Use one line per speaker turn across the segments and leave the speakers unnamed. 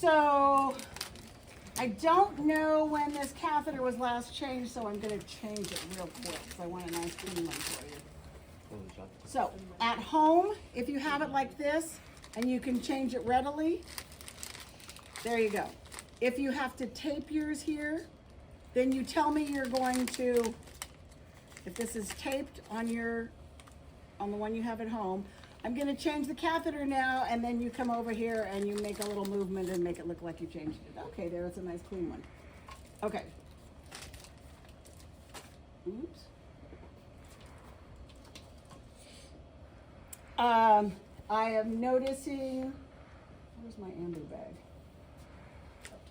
So I don't know when this catheter was last changed, so I'm going to change it real quick because I want a nice clean one for you. So at home, if you have it like this and you can change it readily, there you go. If you have to tape yours here, then you tell me you're going to, if this is taped on the one you have at home, I'm going to change the catheter now, and then you come over here and you make a little movement and make it look like you changed it. Okay, there, it's a nice clean one. Okay. Oops. I am noticing, where's my amber bag?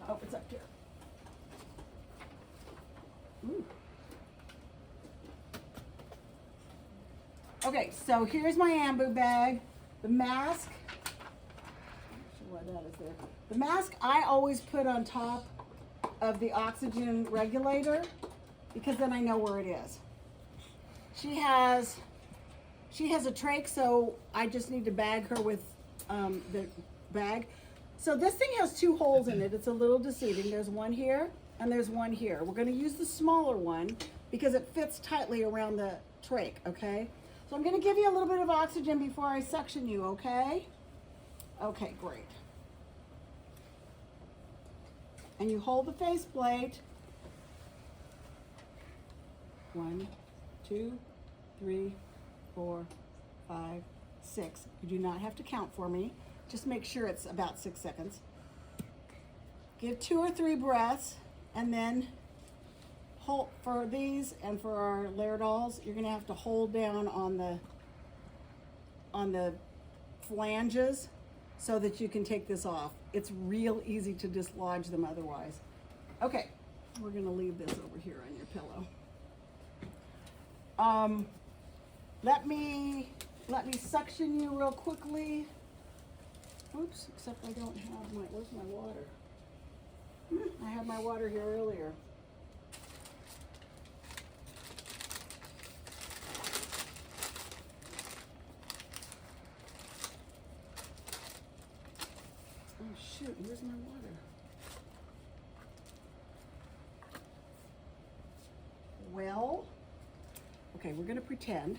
Oh, it's up here. Ooh. Okay, so here's my ambu bag. The mask, I'm not sure why that is there. The mask I always put on top of the oxygen regulator because then I know where it is. She has a trach, so I just need to bag her with the bag. So this thing has two holes in it. It's a little deceiving. There's one here and there's one here. We're going to use the smaller one because it fits tightly around the trach, okay? So I'm going to give you a little bit of oxygen before I suction you, okay? Okay, great. And you hold the faceplate. 1, 2, 3, 4, 5, 6. You do not have to count for me. Just make sure it's about 6 seconds. Give 2 or 3 breaths, and then hold for these and for our Lairdals, you're gonna have to hold down on the flanges so that you can take this off. It's real easy to dislodge them otherwise. Okay, we're gonna leave this over here on your pillow. Let me suction you real quickly. Oops, except I don't have where's my water? I had my water here earlier. Oh shoot, where's my water? Well, okay, we're gonna pretend.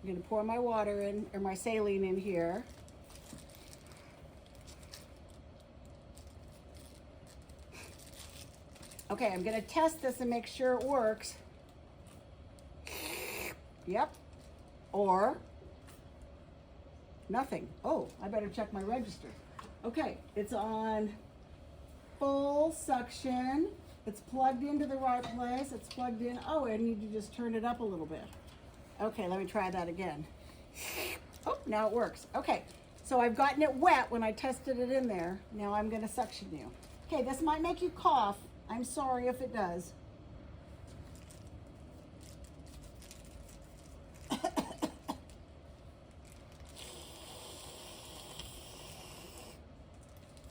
I'm gonna pour my water in, or my saline in here. Okay, I'm gonna test this and make sure it works. Yep, or nothing. Oh, I better check my register. Okay, it's on full suction. It's plugged into the right place. It's plugged in. Oh, I need to just turn it up a little bit. Okay, let me try that again. Oh, now it works. Okay, so I've gotten it wet when I tested it in there. Now I'm gonna suction you. Okay, this might make you cough. I'm sorry if it does.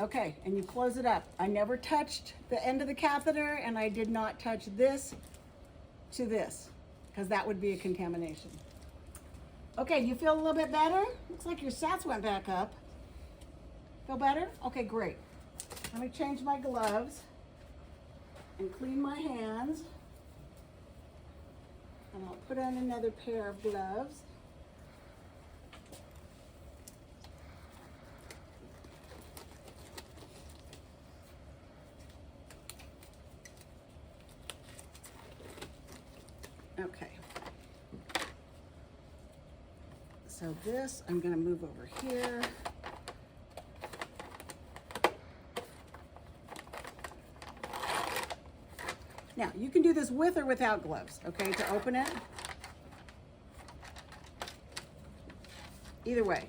Okay, and you close it up. I never touched the end of the catheter, and I did not touch this to this, because that would be a contamination. Okay, do you feel a little bit better? Looks like your sats went back up. Feel better? Okay, great. Let me change my gloves and clean my hands. And I'll put on another pair of gloves. Okay. So this, I'm gonna move over here. Now, you can do this with or without gloves, okay, to open it. Either way.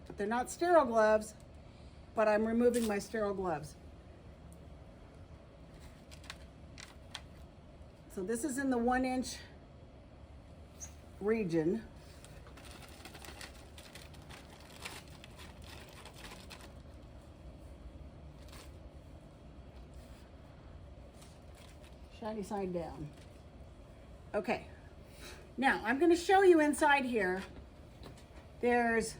But they're not sterile gloves, but I'm removing my sterile gloves. So this is in the 1-inch region. Shiny side down. Okay. Now, I'm going to show you inside here. There's,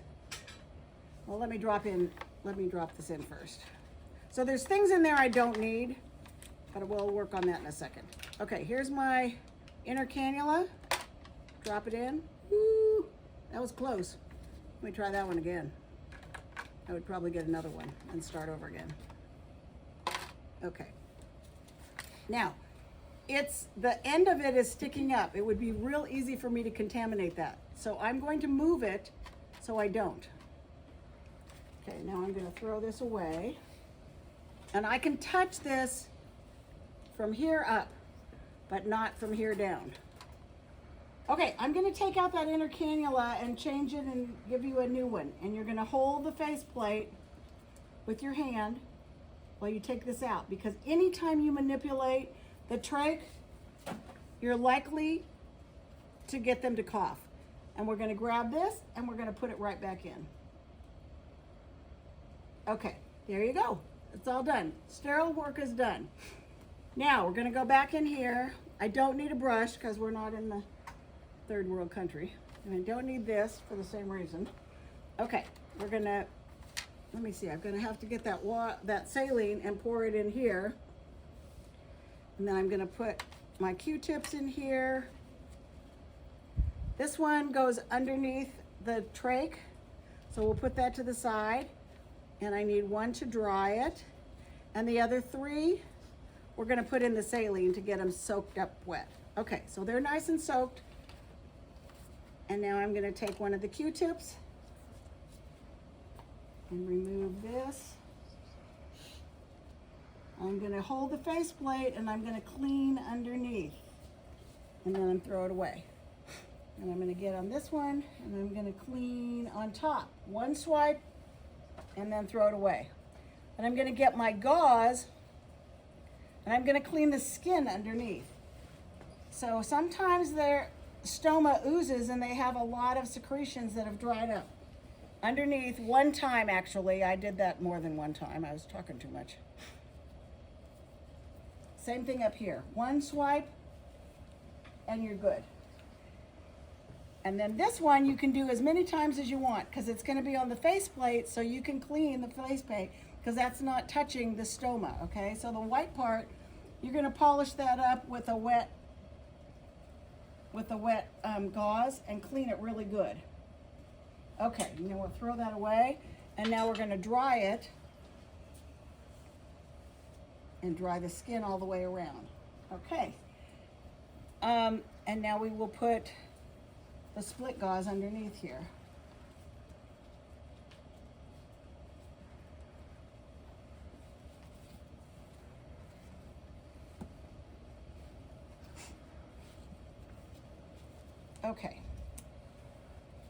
well, let me drop in let me drop this in first. So there's things in there I don't need, but we'll work on that in a second. Okay, here's my inner cannula. Drop it in. Woo, that was close. Let me try that one again. I would probably get another one and start over again. Okay. Now, the end of it is sticking up. It would be real easy for me to contaminate that. So I'm going to move it so I don't. Okay, now I'm going to throw this away. And I can touch this from here up, but not from here down. Okay, I'm going to take out that inner cannula and change it and give you a new one. And you're going to hold the faceplate with your hand while you take this out, because anytime you manipulate the trach, you're likely to get them to cough. And we're going to grab this and we're going to put it right back in. Okay, there you go. It's all done. Sterile work is done. Now we're going to go back in here. I don't need a brush because we're not in the third world country. And I don't need this for the same reason. Okay, we're going to, let me see, I'm going to have to get that saline and pour it in here. And then I'm going to put my Q-tips in here. This one goes underneath the trach, so we'll put that to the side. And I need one to dry it. And the other three, we're going to put in the saline to get them soaked up wet. Okay, so they're nice and soaked. And now I'm going to take one of the Q-tips and remove this. I'm going to hold the faceplate and I'm going to clean underneath. And then throw it away. And I'm going to get on this one and I'm going to clean on top. One swipe and then throw it away. And I'm going to get my gauze and I'm going to clean the skin underneath. So sometimes their stoma oozes and they have a lot of secretions that have dried up. Underneath, one time actually, I did that more than one time. I was talking too much. Same thing up here. One swipe and you're good. And then this one you can do as many times as you want because it's going to be on the faceplate, so you can clean the faceplate because that's not touching the stoma, okay? So the white part, you're going to polish that up with a wet gauze and clean it really good. Okay, and then we'll throw that away, and now we're going to dry it and dry the skin all the way around. Okay. And now we will put the split gauze underneath here. Okay.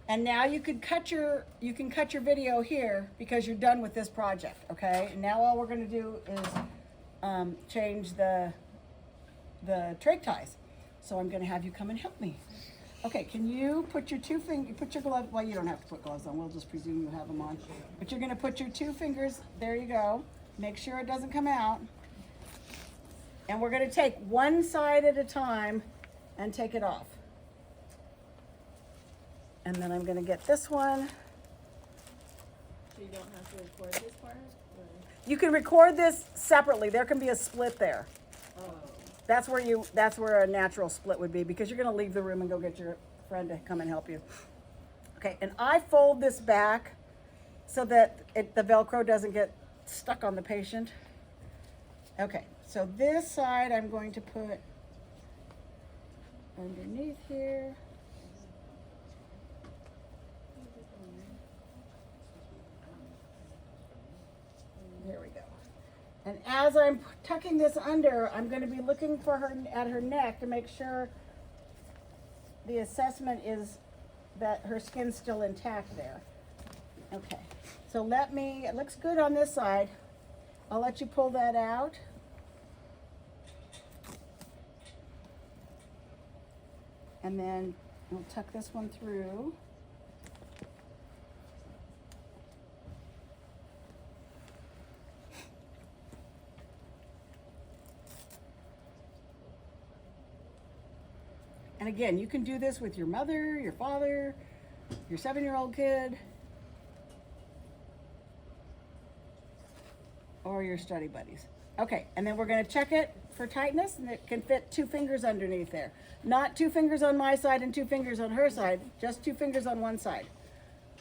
And now you can cut your video here because you're done with this project, okay? And now all we're going to do is change the trach ties. So I'm going to have you come and help me. Okay, can you put your put your glove, well, you don't have to put gloves on, we'll just presume you have them on. But you're going to put your 2 fingers, there you go. Make sure it doesn't come out. And we're going to take one side at a time and take it off. And then I'm going to get this one.
So you don't have to record this part? Or?
You can record this separately. There can be a split there.
Oh.
That's where a natural split would be, because you're going to leave the room and go get your friend to come and help you. Okay, and I fold this back so that the Velcro doesn't get stuck on the patient. Okay, so this side I'm going to put underneath here. There we go. And as I'm tucking this under, I'm going to be looking for her at her neck to make sure the assessment is that her skin's still intact there. Okay, so it looks good on this side. I'll let you pull that out. And then we'll tuck this one through. And again, you can do this with your mother, your father, your 7-year-old kid. or your study buddies. Okay, and then we're gonna check it for tightness, and it can fit 2 fingers underneath there. Not 2 fingers on my side and 2 fingers on her side, just 2 fingers on one side.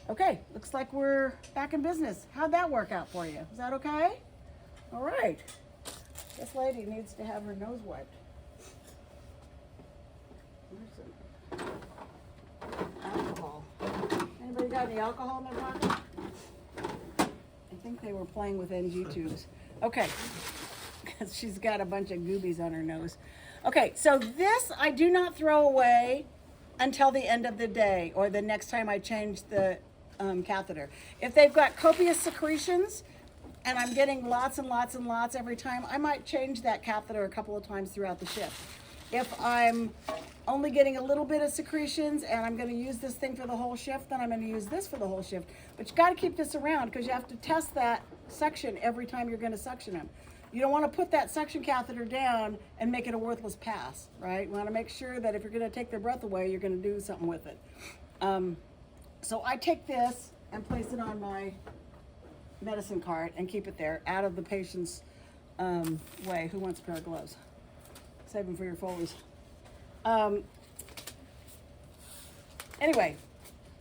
Okay, looks like we're back in business. How'd that work out for you? Is that okay? All right. This lady needs to have her nose wiped. Where's some alcohol? Anybody got any alcohol in their pocket? I think they were playing with NG tubes. Okay, because she's got a bunch of goobies on her nose. Okay, so this I do not throw away until the end of the day or the next time I change the catheter. If they've got copious secretions and I'm getting lots and lots and lots every time, I might change that catheter a couple of times throughout the shift. If I'm only getting a little bit of secretions and I'm going to use this thing for the whole shift, then I'm going to use this for the whole shift. But you got to keep this around because you have to test that suction every time you're going to suction them. You don't want to put that suction catheter down and make it a worthless pass, right? You want to make sure that if you're going to take their breath away, you're going to do something with it. So I take this and place it on my medicine cart and keep it there out of the patient's way. Who wants a pair of gloves? Save them for your Foleys. Anyway,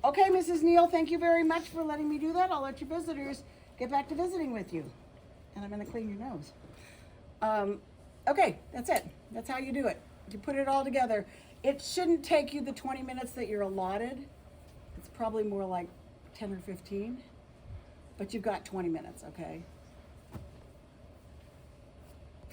okay, Mrs. Neal, thank you very much for letting me do that. I'll let your visitors get back to visiting with you. And I'm going to clean your nose. Okay, that's it. That's how you do it. You put it all together. It shouldn't take you the 20 minutes that you're allotted. It's probably more like 10 or 15. But you've got 20 minutes, okay?